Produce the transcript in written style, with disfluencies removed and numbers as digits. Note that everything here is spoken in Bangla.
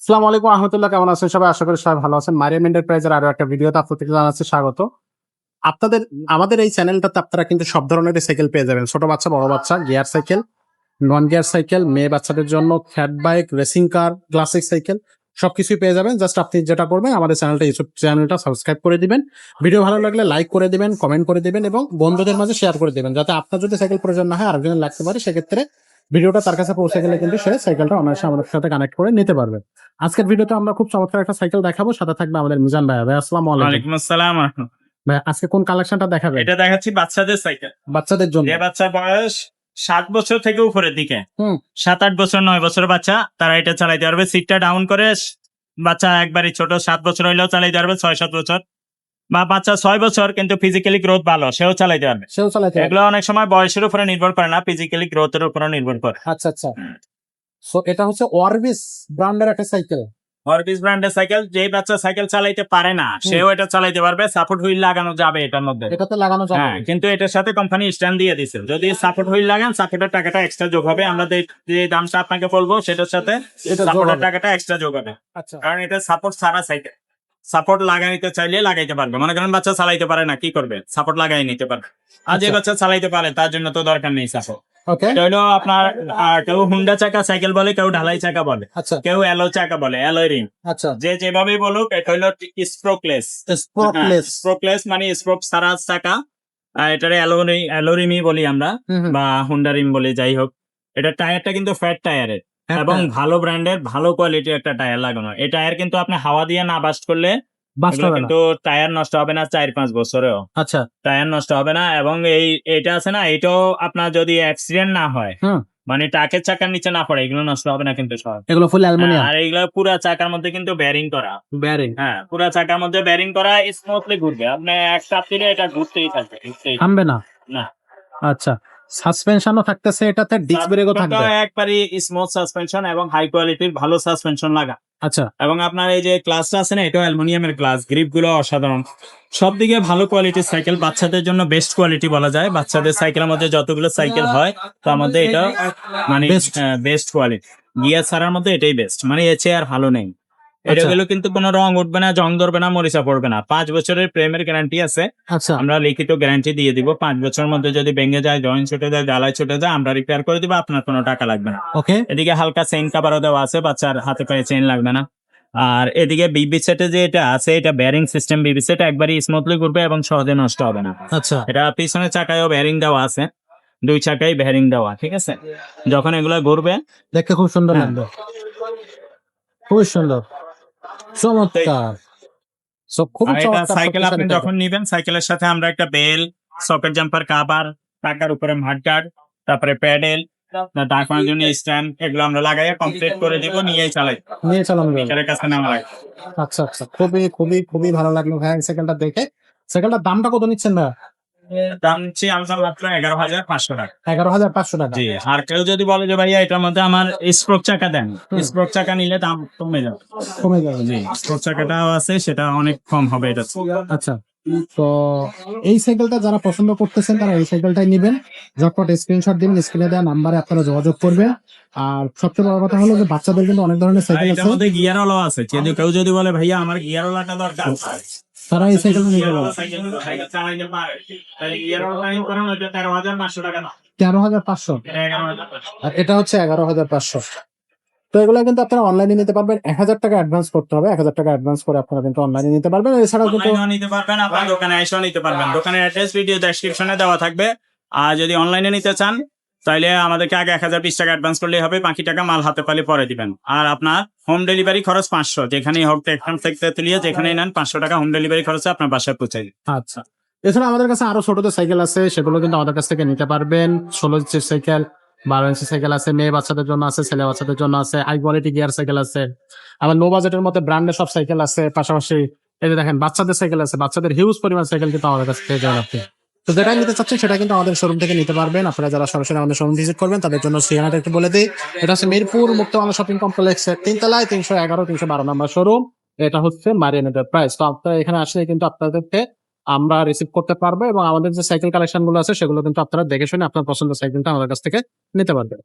আসসালামু আলাইকুম আহমতুল্লাহ, কেমন আছেন সবাই? আশা করি সবাই ভালো আছেন। মারিয়াম এন্টারপ্রাইজের আরো একটা ভিডিওতে আপনাদেরকে জানাচ্ছি স্বাগত। আপনাদের আমাদের এই চ্যানেলটাতে আপনারা কিন্তু সব ধরনের সাইকেল পেয়ে যাবেন। ছোট বাচ্চা, বড় বাচ্চা, gear cycle, non gear cycle, মেয়ে বাচ্চাদের জন্য fat bike, racing car, classic cycle সবকিছুই পেয়ে যাবেন। জাস্ট আপনি যেটা করবেন, আমাদের ইউটিউব চ্যানেলটা সাবস্ক্রাইব করে দিবেন। ভিডিও ভালো লাগলে লাইক করে দিবেন, কমেন্ট করে দিবেন এবং বন্ধুদের মাঝে শেয়ার করে দিবেন, যাতে আপনার যদি সাইকেল প্রয়োজন না হয় আরেকজনের লাগতে পারে। সেক্ষেত্রে ভিডিওটা তার কাছে পৌঁছে গেলে কিন্তু সে সাইকেলটা অনায়াসে আমাদের সাথে কানেক্ট করে নিতে পারবে। আজকের ভিডিওতে আমরা খুব চমৎকার একটা সাইকেল দেখাবো। সাথে থাকবে আমাদের মিজান ভাই। ভাই আসসালামু আলাইকুম। ওয়ালাইকুম আসসালাম। ভাই আজকে কোন কালেকশনটা দেখাবেন? এটা দেখাচ্ছি বাচ্চাদের সাইকেল, বাচ্চাদের জন্য। যে বাচ্চার বয়স 7 বছর থেকে উপরের দিকে, হুম 7-8 বছর 9 বছর বাচ্চা, তারা এটা চালাইতে পারবে। সিটটা ডাউন করে বাচ্চা একবারই ছোট 7 বছর হইলেও চালাইতে পারবে, 6-7 বছর বা বাচ্চা 6 বছর কিন্তু ফিজিক্যালি গ্রোথ ভালো, সেও চালাইতে পারবে। সেও চালাতে পারবে। এগুলো অনেক সময় বয়সের উপরে নির্ভর করে না, ফিজিক্যালি গ্রোথের উপরে নির্ভর করে। আচ্ছা আচ্ছা। সো এটা হচ্ছে অরবিস ব্র্যান্ডের একটা সাইকেল। অরবিস ব্র্যান্ডের সাইকেল। যে বাচ্চা সাইকেল চালাইতে পারে না সেও এটা চালাইতে পারবে। সাপোর্ট হুইল লাগানো যাবে এটার মধ্যে। এটাতে লাগানো যাবে। হ্যাঁ, কিন্তু এটার সাথে কোম্পানি স্ট্যান্ড দিয়ে দিছে, যদি সাপোর্ট হুইল লাগান সাপোর্টের টাকাটা এক্সট্রা যোগ হবে। আমরা যে দামটা আপনাকে বলবো সেটার সাথে এটা যোগ সাপোর্টের হবে। টাকাটা এক্সট্রা যোগ হবে। আচ্ছা কারণ এটা সাপোর্ট ছাড়া সাইকেল। সাপোর্ট লাগাইতে চাইলে লাগাইতে পারবে। মনে করেন বাচ্চা চালাইতে পারে না, কি করবে? সাপোর্ট লাগাই নিতে পারবে। আর যে আচ্ছা। বাচ্চা চালাইতে পারে তার জন্য তো দরকার নেই সাপোর্ট। ওকে। এটা হলো আপনার কেউ হুন্ডা চাকা সাইকেল বলে, কেউ ঢালাই চাকা বলে, আচ্ছা কেউ অ্যালো চাকা বলে, অ্যালয় রিং। আচ্ছা। যে যেভাবে বলুক, এটা হলো স্প্রোকলেস। স্পোর্টলেস। স্প্রোকলেস মানে স্প্রোক ছাড়া চাকা। এটারে অ্যালোরিমি বলি আমরা, বা হুন্ডা রিম বলি, যাই হোক। এটা টায়ারটা কিন্তু ফ্যাট টায়ারের এবং ভালো ব্র্যান্ডের, ভালো কোয়ালিটির একটা টায়ার লাগানো। এই টায়ার কিন্তু আপনি হাওয়া দিয়ে না বাস্ট করলে এগুলো কিন্তু টায়ার নষ্ট হবে না 4-5 বছরেও। আচ্ছা। টায়ার নষ্ট হবে না। এবং এইটা আছে না, এটাও আপনার যদি অ্যাক্সিডেন্ট না হয়, মানে টাকের চাকার নিচে না পড়ে, এগুলো নষ্ট হবে না কিন্তু সব। এগুলো ফুল অ্যালুমিনিয়াম। আর এগুলো পুরা চাকার মধ্যে কিন্তু বেয়ারিং করা। বেয়ারিং। হ্যাঁ, পুরা চাকার মধ্যে বেয়ারিং করা, স্মুথলি ঘুরবে। আপনি এক চাপ দিলে এটা ঘুরতেই থাকবে, থামবে না। না। আচ্ছা। সাসপেনশনও থাকতেছে এটাতে, ডিস্ক ব্রেকও থাকবে। একবারই স্মুথ সাসপেনশন এবং হাই কোয়ালিটির ভালো সাসপেনশন লাগা। আচ্ছা। এবং আপনার এই যে ক্লাসটা আছে না, এটাও অ্যালুমিনিয়ামের ক্লাস। গ্রিপ গুলো অসাধারণ। সব দিকে ভালো কোয়ালিটির সাইকেল, বাচ্চাদের জন্য বেস্ট কোয়ালিটি বলা যায়। বাচ্চাদের সাইকেলের মধ্যে যতগুলো সাইকেল হয় তার মধ্যে এটা মানে বেস্ট কোয়ালিটি। গিয়ার ছাড়ার মধ্যে এটাই বেস্ট, মানে এর চেয়ে আর ভালো নেই। এটা গেলে কিন্তু কোনো রং উঠবে না, জং ধরবে না, মরিচা পড়বে না। 5 বছরের প্রেমের গ্যারান্টি আছে। আচ্ছা। আমরা লিখিত গ্যারান্টি দিয়ে দিব। 5 বছরের মধ্যে যদি ভেঙে যায়, জয়েন্ট ছুটে যায়, জ্বালায় ছুটে যায়, আমরা রিপেয়ার করে দিব, আপনার কোনো টাকা লাগবে না। ওকে। এদিকে হালকা চেইন কাভারও দেওয়া আছে, বাচ্চার হাতে পায়ে চেইন লাগবে না। আর এদিকে বিবি সেটে যে এটা আছে, এটা বেয়ারিং সিস্টেম। বিবি সেট একবারই স্মুথলি ঘুরবে এবং সহজে নষ্ট হবে না। আচ্ছা। এটা পিছনের চাকায়ও বেয়ারিং দেওয়া আছে, 2 চাকায় বেয়ারিং দেওয়া, ঠিক আছে। যখন এগুলা ঘুরবে দেখতে খুব সুন্দর লাগবে, খুব সুন্দর, চমৎকার। সো খুব চমৎকার। সাইকেল আপনি যখন নিবেন, সাইকেলের সাথে আমরা একটা বেল, সকেট জাম্পার কাভার, টাকার উপরে মাডগার্ড, তারপরে প্যাডেল, তারপরে জন্য স্ট্যান্ড, এগুলো আমরা লাগাইয়া কমপ্লিট করে দিব, নিয়ে চালানো যাবে। কাছে নেওয়া লাগে। আচ্ছা আচ্ছা, খুবই খুবই খুবই ভালো লাগলো ভাই সাইকেলটা দেখে। সাইকেলটার দামটা কত নিচ্ছেন ভাই? দাম নিচ্ছি আমরা মাত্র 11,500 টাকা। 11,500 টাকা। জি। আর কেউ যদি বলে যে ভাইয়া এটার মধ্যে আমার স্প্রোক চাকা দেন, স্প্রোক চাকা নিলে দাম কমে যাবে। কমে যাবে। জি, স্প্রোক চাকাটাও আছে, সেটা অনেক কম হবে এটা। আচ্ছা। তো এই সাইকেলটা যারা পছন্দ করতেছেন তারা এই সাইকেলটাই নেবেন। ঝটপট স্ক্রিনশট দিবেন, স্ক্রিনে দেওয়া নাম্বারে আপনারা যোগাযোগ করবেন। আর সবচেয়ে বড় কথা হলো যে বাচ্চাদের কিন্তু অনেক ধরনের সাইকেল আছে। এটার মধ্যে গিয়ারওয়ালা আছে। কেউ যদি বলে ভাইয়া আমার গিয়ারওয়ালাটা দরকার, তারা এই সাইকেল নিতে পারবে। 13,500 টাকা দাম। 13,500। আর এটা হচ্ছে 11,500। তো এগুলো কিন্তু আপনারা অনলাইনে নিতে পারবেন। 1,000 টাকা অ্যাডভান্স করতে হবে। 1,000 টাকা অ্যাডভান্স করে আপনারা কিন্তু অনলাইনে নিতে পারবেন। এছাড়াও কিন্তু নিতে পারবেন, আপনার দোকানে এসেও নিতে পারবেন। দোকানের অ্যাড্রেস ভিডিও ডেসক্রিপশনে দেওয়া থাকবে। আর যদি অনলাইনে নিতে চান তাহলে আমাদেরকে আগে 1,020 টাকা অ্যাডভান্স করলেই হবে, বাকি টাকা মাল হাতে পালে পরে দিবেন। আর আপনার হোম ডেলিভারি খরচ 500, যেখানেই হোক, এখান থেকে তুলিয়ে যেখানেই নেন 500 টাকা হোম ডেলিভারি খরচে আপনার বাসায় পৌঁছে দিন। আচ্ছা। এছাড়া আমাদের কাছে আরো ছোটদের সাইকেল আছে, সেগুলো কিন্তু আমাদের কাছ থেকে নিতে পারবেন। 16 ইঞ্চির সাইকেল, 12 ইঞ্চি সাইকেল আছে, মেয়ে বাচ্চাদের জন্য আছে, ছেলে বাচ্চাদের জন্য আছে, হাই কোয়ালিটি গিয়ার সাইকেল আছে। আবার লো বাজেটের মধ্যে ব্র্যান্ডের সব সাইকেল আছে। পাশাপাশি এই যে দেখেন বাচ্চাদের সাইকেল আছে, বাচ্চাদের হিউজ পরিমাণ সাইকেল কিন্তু আমাদের কাছে পেয়ে যাবেন আপনি। তো যেটা নিতে চাচ্ছেন সেটা কিন্তু আমাদের শোরুম থেকে নিতে পারবেন। আপনারা যারা সরাসরি আমাদের শোরুম ভিজিট করবেন তাদের জন্য ঠিকানাটা একটু বলে দিই। এটা হচ্ছে মিরপুর মুক্তবাংলা শপিং কমপ্লেক্সের 3 তলায় 311, 312 নম্বর শোরুম। এটা হচ্ছে মারিয়ান এন্টারপ্রাইজ। তো আপনারা এখানে আসলে কিন্তু আপনাদেরকে আমরা রিসিভ করতে পারবো এবং আমাদের যে সাইকেল কালেকশন গুলো আছে সেগুলো কিন্তু আপনারা দেখে শুনে আপনার পছন্দের সাইকেলটা আমাদের কাছ থেকে নিতে পারবেন।